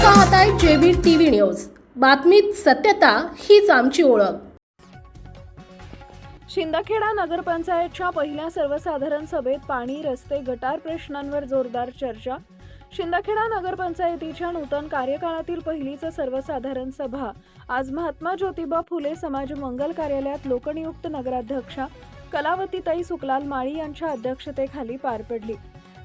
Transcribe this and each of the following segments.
पाहताय जेबीर TV news. बातमीत सत्यता हीच आमची ओळख। शिंदखेडा नगरपंचायतच्या पहिल्या सर्वसाधारण सभेत पाणी, रस्ते, गटार प्रश्नांवर जोरदार चर्चा। शिंदखेडा नगरपंचायतीच्या नूतन कार्यकाळातील पहिलीच सर्वसाधारण सभा आज महात्मा ज्योतिबा फुले समाज मंगल कार्यालयात लोकनियुक्त नगराध्यक्षा कलावतीताई सुकलाल माळी यांच्या अध्यक्षतेखाली पार पडली।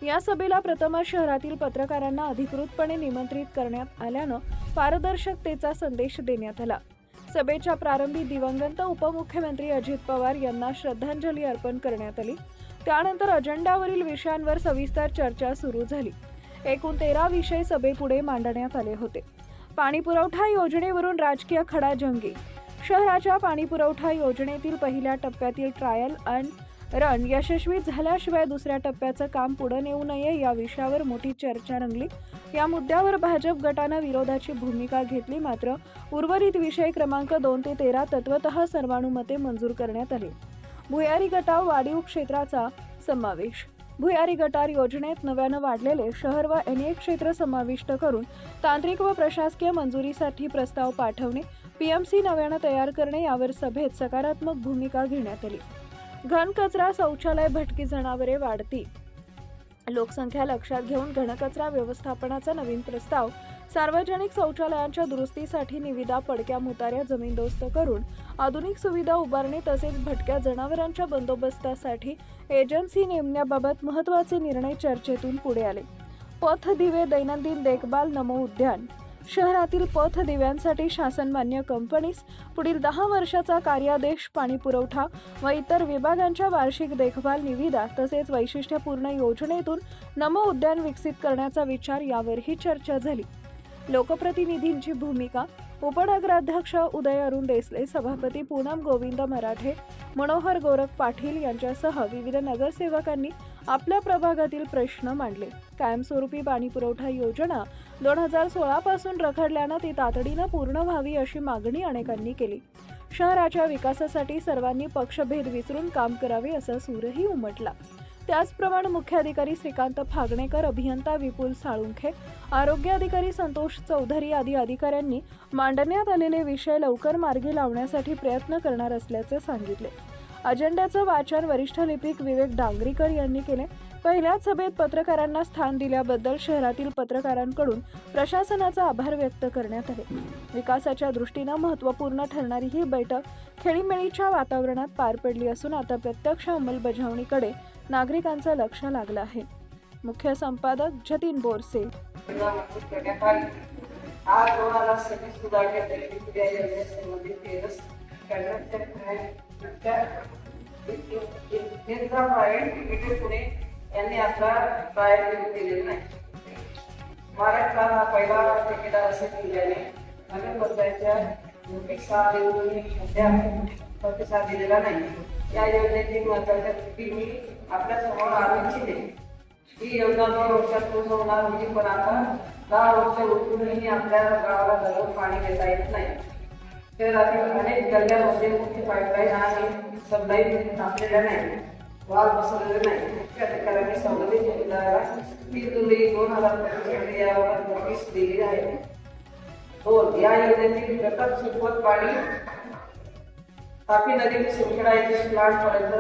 या सभेला प्रथमच शहरातील पत्रकारांना अधिकृतपणे निमंत्रित करण्यात आल्यानं पारदर्शकतेचा संदेश देण्यात आला। सभेच्या प्रारंभी दिवंगत उपमुख्यमंत्री अजित पवार यांना श्रद्धांजली अर्पण करण्यात आली। त्यानंतर अजेंड्यावरील विषयांवर सविस्तर चर्चा सुरू झाली। एकूण 13 विषय सभेपुढे मांडण्यात आले होते। पाणीपुरवठा योजनेवरून राजकीय खडाजंगी। शहराच्या पाणीपुरवठा योजनेतील पहिल्या टप्प्यातील ट्रायल अँड रन यशस्वी झाल्याशिवाय दुसऱ्या टप्प्याचं काम पुढे नेऊ नये या विषयावर मोठी चर्चा रंगली। या मुद्द्यावर भाजप गटानं विरोधाची भूमिका घेतली, मात्र उर्वरित विषय क्रमांक 2 ते 13 तत्वतः सर्वानुमते मंजूर करण्यात आले। भुयारी गटाव वाढीव क्षेत्राचा समावेश। भुयारी गटार योजनेत नव्यानं वाढलेले शहर व NA क्षेत्र समाविष्ट करून तांत्रिक व प्रशासकीय मंजुरीसाठी प्रस्ताव पाठवणे, PMC नव्यानं तयार करणे यावर सभेत सकारात्मक भूमिका घेण्यात आली। घन कचरा, शौचालय, भटकी जनावरे, वाढती लोकसंख्या लक्षात घेऊन घनकचरा व्यवस्थापनाचा नवीन प्रस्ताव, सार्वजनिक शौचालयांच्या दुरुस्तीसाठी निविदा, पडक्या मुताऱ्या जमीनदोस्त करून आधुनिक सुविधा उभारणे तसेच भटक्या जनावरांच्या बंदोबस्तासाठी एजन्सी नेमण्याबाबत महत्त्वाचे निर्णय चर्चेतून पुढे आले। पथ दिवे, दैनंदिन देखभाल, नमो उद्यान। शहरातील पथ दिव्यांसाठी शासनमान्य कंपनीस पुढील 10 वर्षाचा कार्यादेश, पाणीपुरवठा व इतर विभागांच्या वार्षिक देखभाल निविदा तसेच वैशिष्ट्यपूर्ण योजनेतून नमो उद्यान विकसित करण्याचा विचार यावरही चर्चा झाली। लोकप्रतिनिधींची भूमिका। उपनगराध्यक्ष उदय अरुण देसले, सभापती पूनम गोविंद मराठे, मनोहर गोरख पाटील यांच्यासह विविध नगरसेवकांनी आपल्या प्रभागातील प्रश्न मांडले। कायमस्वरूपी पाणीपुरवठा योजना 2016 पासून रखडल्यानं ती तातडीनं पूर्ण व्हावी अशी मागणी अनेकांनी केली। शहराच्या विकासासाठी सर्वांनी पक्षभेद विसरून काम करावे असा सूरही उमटला। त्याचप्रमाणे मुख्याधिकारी श्रीकांत फागणेकर, अभियंता विपुल साळुंखे, आरोग्य अधिकारी संतोष चौधरी आदी अधिकाऱ्यांनी मांडण्यात आलेले विषय लवकर मार्गी लावण्यासाठी प्रयत्न करणार असल्याचे सांगितले। अजेंड्याचं वाचन वरिष्ठ लिपिक विवेक डांगरीकर यांनी केले। पहिल्याच सभेत पत्रकारांना स्थान दिल्याबद्दल शहरातील पत्रकारांकडून प्रशासनाचा आभार व्यक्त करण्यात आले। विकासाच्या दृष्टीने महत्त्वपूर्ण ठरणारी ही बैठक खेळीमेळीच्या वातावरणात पार पडली असून आता प्रत्यक्ष अंमलबजावणीकडे नागरिकांचं लक्ष लागलं आहे। मुख्य संपादक जतीन बोरसे। यांनी आपला ट्रायल केलेला नाही। महाराष्ट्रात हा पहिला ठेकेदार असे केल्याने नगरपंचायतच्या नोटीसा देऊनही प्रतिसाद दिलेला नाही। या योजनेची महत्त्वाच्या गोष्टी मी आपल्या समोर आणून इच्छिते। ही योजना 2 वर्षात पूर्ण होणार होती, पण आता 10 वर्ष उठूनही आपल्या गावाला दररोज पाणी देता येत नाही। शहरातील अनेक गल्ल्यांमध्ये मुख्य पाईपलाईन आणि सबलाईन टाकलेल्या नाही, वाल बसवलेले नाही। मुख्य अधिकाऱ्यांनी संबंधित ठेकेदाराला 3 जुलै 2025 यावर नोटीस दिली आहे। 2. या योजनेतील प्रकल्प सुरुवात पाणी तापी नदी ते शिंदखेडा येथील प्लांट पर्यंत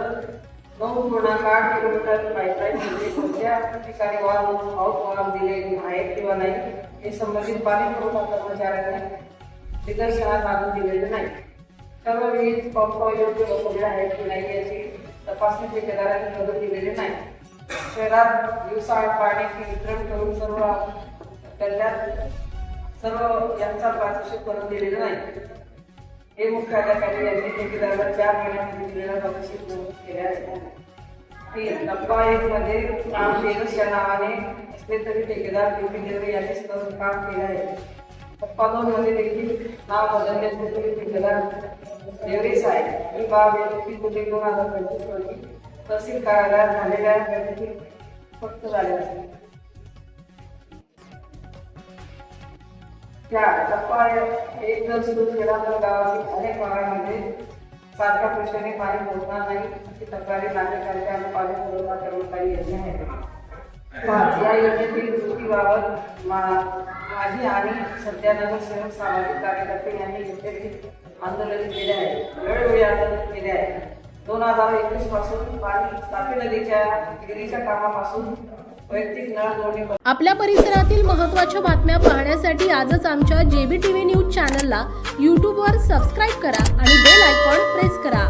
9.8 किलोमीटर पाईपलाईन कोणत्या ठिकाणी वाल म्हणून वाल दिले आहेत किंवा नाही हे संबंधित पाणी पुरवठा कर्मचाऱ्यांनी निदर्शनास आणून दिलेले नाही। सर्व वीज पंप योग्य बसवले आहेत की नाही याची तपासणी ठेकेदारांनी करून दिलेली नाही। शहरात दिवसाआड पाण्याचे वितरण करून सर्व यांचा पारदर्शक करून दिलेला नाही। हे मुख्य अधिकारी यांनी ठेकेदाराला 4 महिन्यांपूर्वी दिलेला तपशील नमूद केले आहे। 3. टप्पा 1 मध्ये काम देवसच्या नावाने असले तरी ठेकेदार ड्युटी यांनी करून काम केले आहे। टप्पा 2 मध्ये देखील नाव बदलण्याचे तरी ठेकेदार देवरेच आहे। ही बाब 31 जुलै 2025 रोजी तहसील कार्यालयात झालेल्या बैठकीत स्पष्ट झाले आहे। टप्पा 1 जर सुरू केला तर गावातील अनेक भागांमध्ये सारख्या प्रश्नाने पाणी पोहोचणार नाही अशी तक्रारी नागरिकांच्या पाणी पुरवठा कर्मचारी यांनी आहेत। या योजनेतील नळजोडीबाबत माझी आणि सध्या नगरसेवक सामाजिक कार्यकर्ते यांनी योग्य आंदोलन केले आहे. वेळोवेळी आंदोलन केले आहे. 2021 पासून पाणी तापी नदीच्या विहिरीच्या कामापासून वैयक्तिक नळ जोडणी. आपल्या परिसरातील महत्त्वाच्या बातम्या पाहण्यासाठी आजच आमच्या JBTV न्यूज चॅनलला यूट्यूबवर सबस्क्राईब करा आणि बेल आयकॉन प्रेस करा.